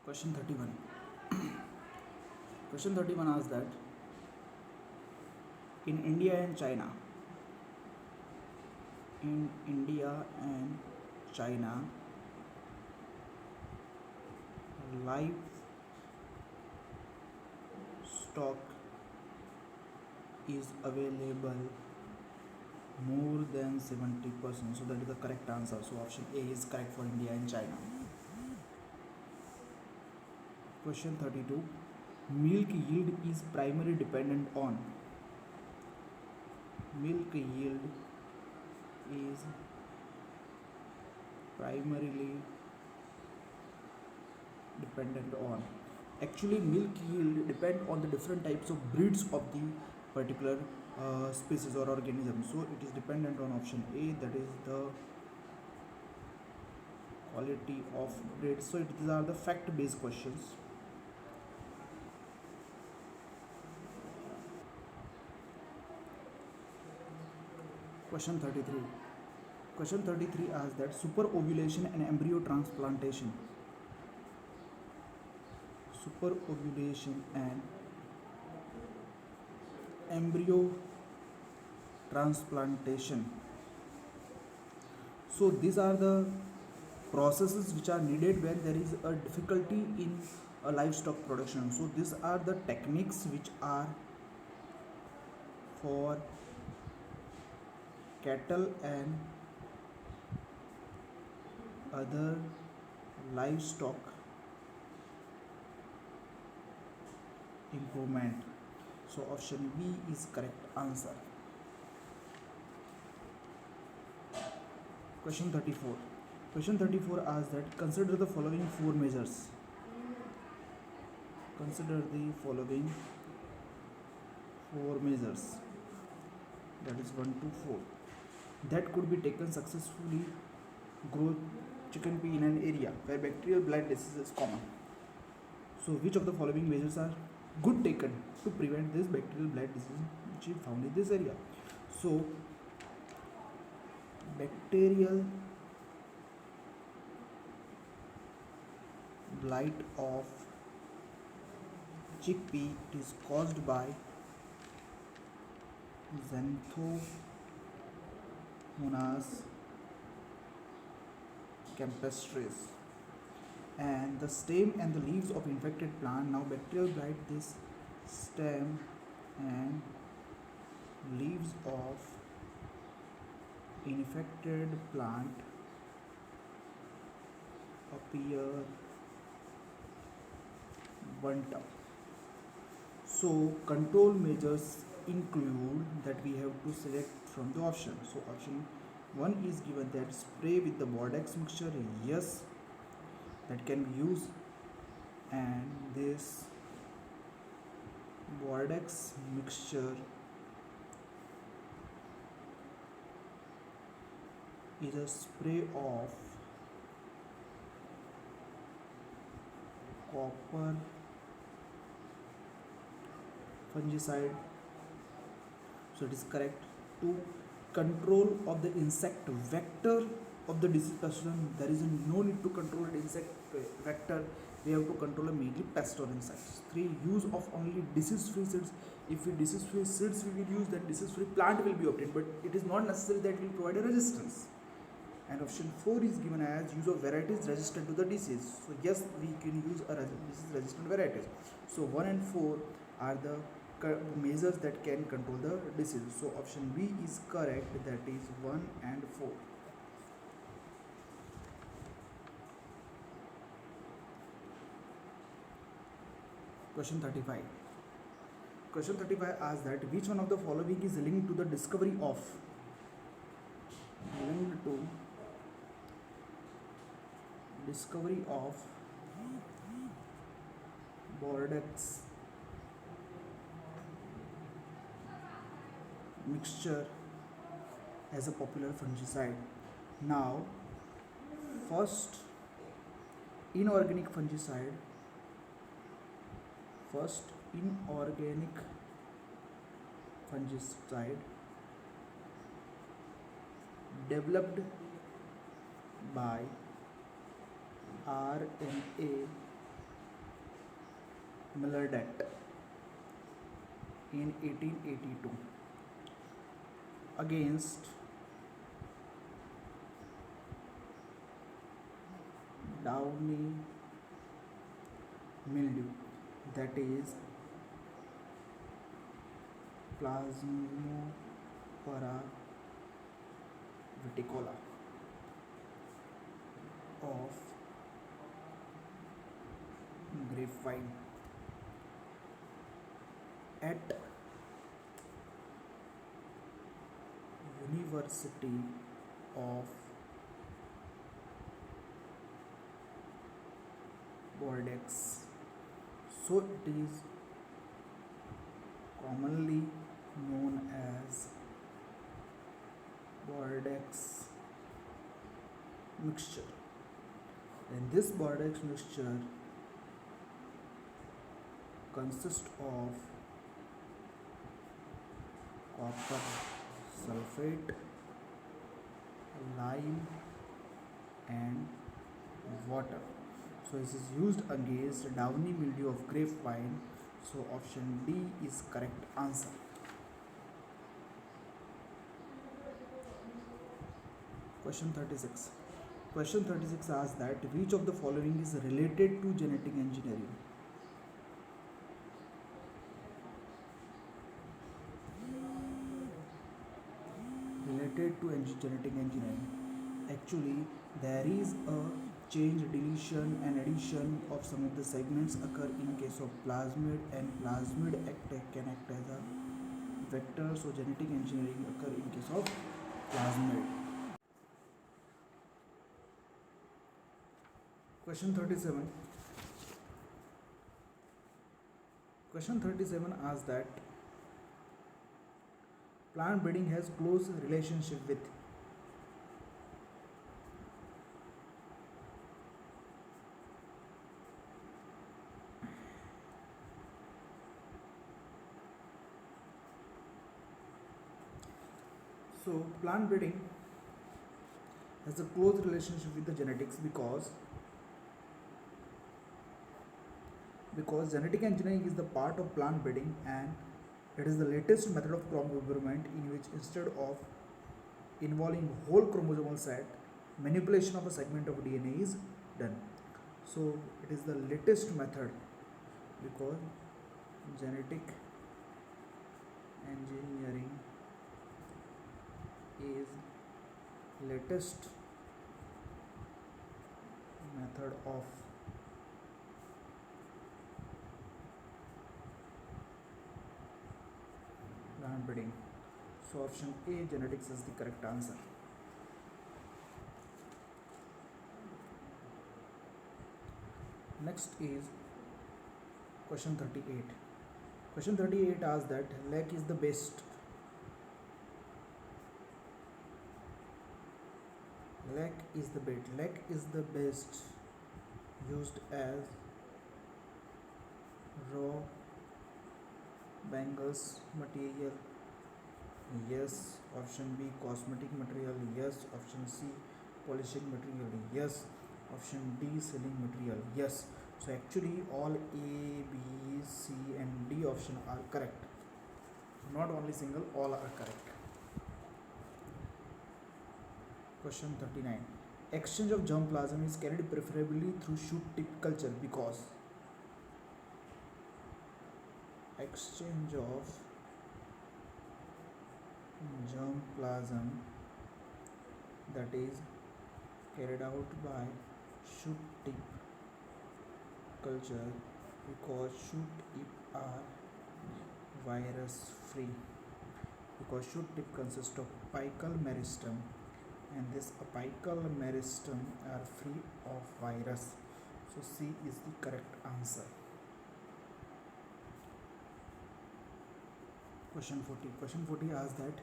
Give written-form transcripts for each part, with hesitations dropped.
Question 31. Question 31 asks that in India and China, in India and China, livestock is available more than 70%. So that is the correct answer. So option A is correct for India and China. Question 32. Milk yield is primarily dependent on. Milk yield is primarily dependent on. Actually, milk yield depend on the different types of breeds of the particular species or organism. So it is dependent on option A, that is the quality of breed. So these are the fact-based questions. Question 33. Question 33 asks that superovulation and embryo transplantation. Superovulation and embryo transplantation. So these are the processes which are needed when there is a difficulty in a livestock production. So these are the techniques which are for cattle and other livestock improvement. So option B is correct answer. Question 34. Question 34 asks that consider the following four measures. Consider the following four measures, that is 1 to 4, that could be taken successfully grow chicken pea in an area where bacterial blight disease is common. So which of the following measures are good taken to prevent this bacterial blight disease which is found in this area? So bacterial blight of chickpea is caused by Xanthomonas campestris, and the stem and the leaves of infected plant. Now bacterial blight this stem and leaves of infected plant appear burnt up. So control measures include that we have to select from the option. So option 1 is given that spray with the Bordeaux mixture, yes, that can be used, and this Bordeaux mixture is a spray of copper fungicide. So it is correct. To control of the insect vector of the disease pathogen, there is no need to control the insect vector, we have to control a mainly pest or insects. 3, use of only disease free seeds. If we disease free seeds we will use, then disease free plant will be obtained, but it is not necessary that will provide a resistance. And option 4 is given as use of varieties resistant to the disease. So yes, we can use a disease resistant varieties. So 1 and 4 are the measures that can control the disease. So option B is correct, that is 1 and 4. Question 35. Question 35 asks that which one of the following is linked to the discovery of Bordeaux mixture as a popular fungicide. Now, first inorganic fungicide developed by RNA Millerdet in 1882 against downy mildew, that is Plasmopara viticola of grapevine at University of Bordeaux. So it is commonly known as Bordeaux mixture. And this Bordeaux mixture consists of copper sulfate, lime, and water. So this is used against downy mildew of grapevine. So option D is correct answer. Question 36. Question 36 asks that which of the following is related to genetic engineering? Related to genetic engineering. Actually, there is a change, deletion, and addition of some of the segments occur in case of plasmid, and plasmid can act as a vector. So genetic engineering occur in case of plasmid. Question 37. Question 37 asks that plant breeding has close relationship with So plant breeding has a close relationship with the genetics because genetic engineering is the part of plant breeding, and it is the latest method of crop improvement in which instead of involving whole chromosomal set, manipulation of a segment of DNA is done. So it is the latest method because genetic engineering is latest method of plant breeding. So option A, genetics, is the correct answer. Next is question 38. Question 38 asks that lac is the best. Lac is the best used as raw bangles material. Yes. Option B, cosmetic material. Yes. Option C, polishing material. Yes. Option D, sealing material. Yes. So actually all A, B, C and D option are correct. Not only single, all are correct. Question 39. Exchange of germplasm is carried preferably through shoot tip culture because exchange of germplasm that is carried out by shoot tip culture because shoot tip are virus free, because shoot tip consists of apical meristem and this apical meristem are free of virus. So C is the correct answer. Question 40. Question 40 asks that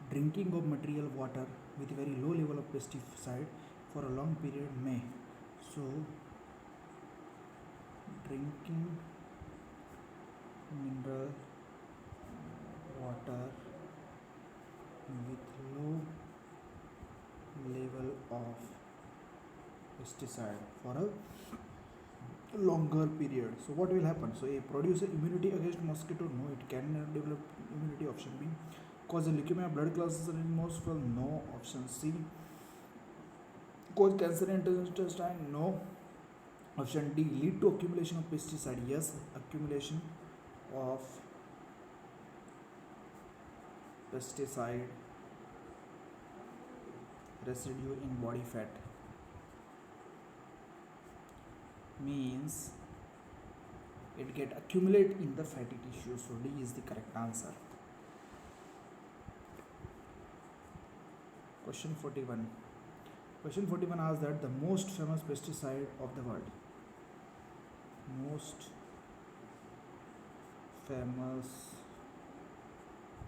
drinking of material water with very low level of pesticide for a long period may. So drinking mineral water with low level of pesticide for a longer period. So what will happen? So a produce immunity against mosquito? No, it cannot develop immunity. Option B. Cause a leukemia blood clots in most? Well, no. Option C. Cause cancer in intestine? No. Option D. Lead to accumulation of pesticide? Yes, accumulation of pesticide residue in body fat means it get accumulate in the fatty tissue. So D is the correct answer. Question 41. Question 41 asks that the most famous pesticide of the world. Most famous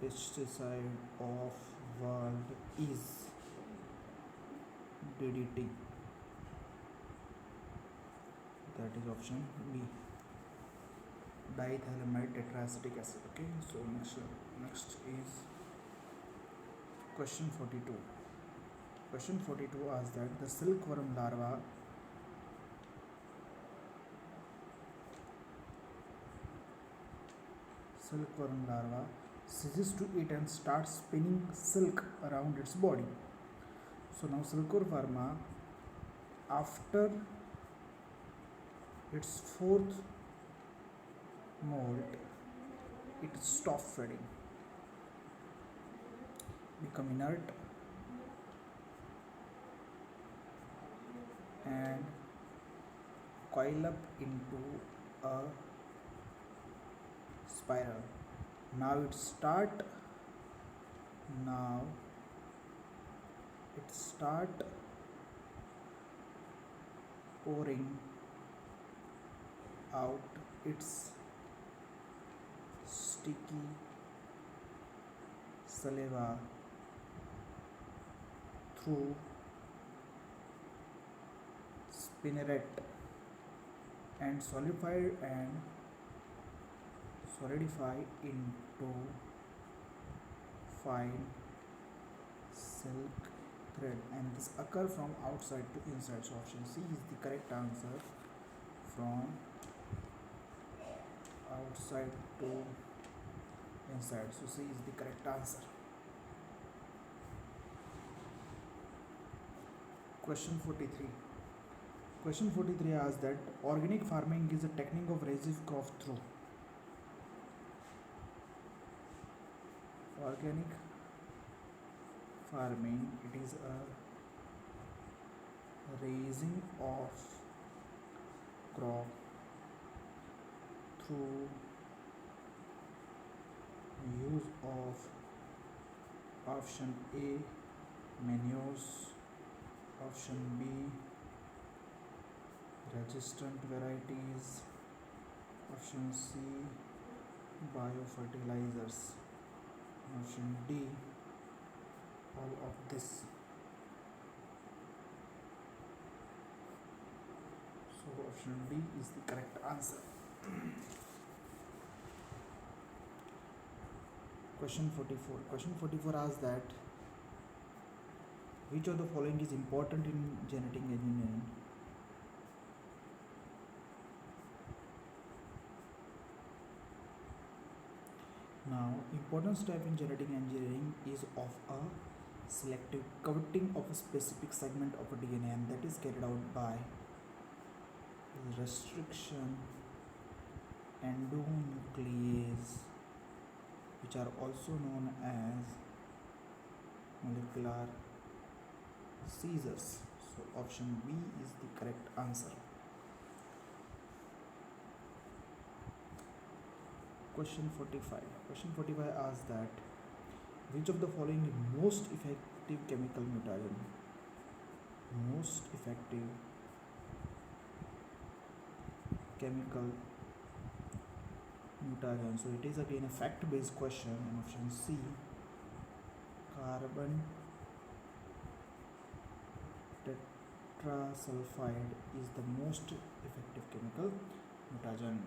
pesticide of world is DDT. That is option B. Diethylamide tetraacetic acid. Okay, so next is question 42. Question 42 asks that the silkworm larva ceases to eat and starts spinning silk around its body. So now silkworm after its fourth molt, it stops feeding, become inert, and coil up into a spiral. Now it start pouring out its sticky saliva through spinneret and solidify into fine silk thread, and this occur from outside to inside. So option C is the correct answer, from outside to inside. So C is the correct answer. Question 43. Question 43 asks that organic farming is a technique of raising crop through. Organic farming, it is a raising of crop through use of option A manures, option B resistant varieties, option C biofertilizers, option D all of this. So option D is the correct answer. Question 44. Question 44 asks that which of the following is important in genetic engineering? Now, important step in genetic engineering is of a selective coating of a specific segment of a DNA, and that is carried out by restriction endonuclease, which are also known as molecular scissors. So option B is the correct answer. Question 45. Question 45 asks that which of the following is most effective chemical mutagen? Most effective chemical mutagen. So it is again a fact-based question, and option C carbon tetrasulfide is the most effective chemical mutagen.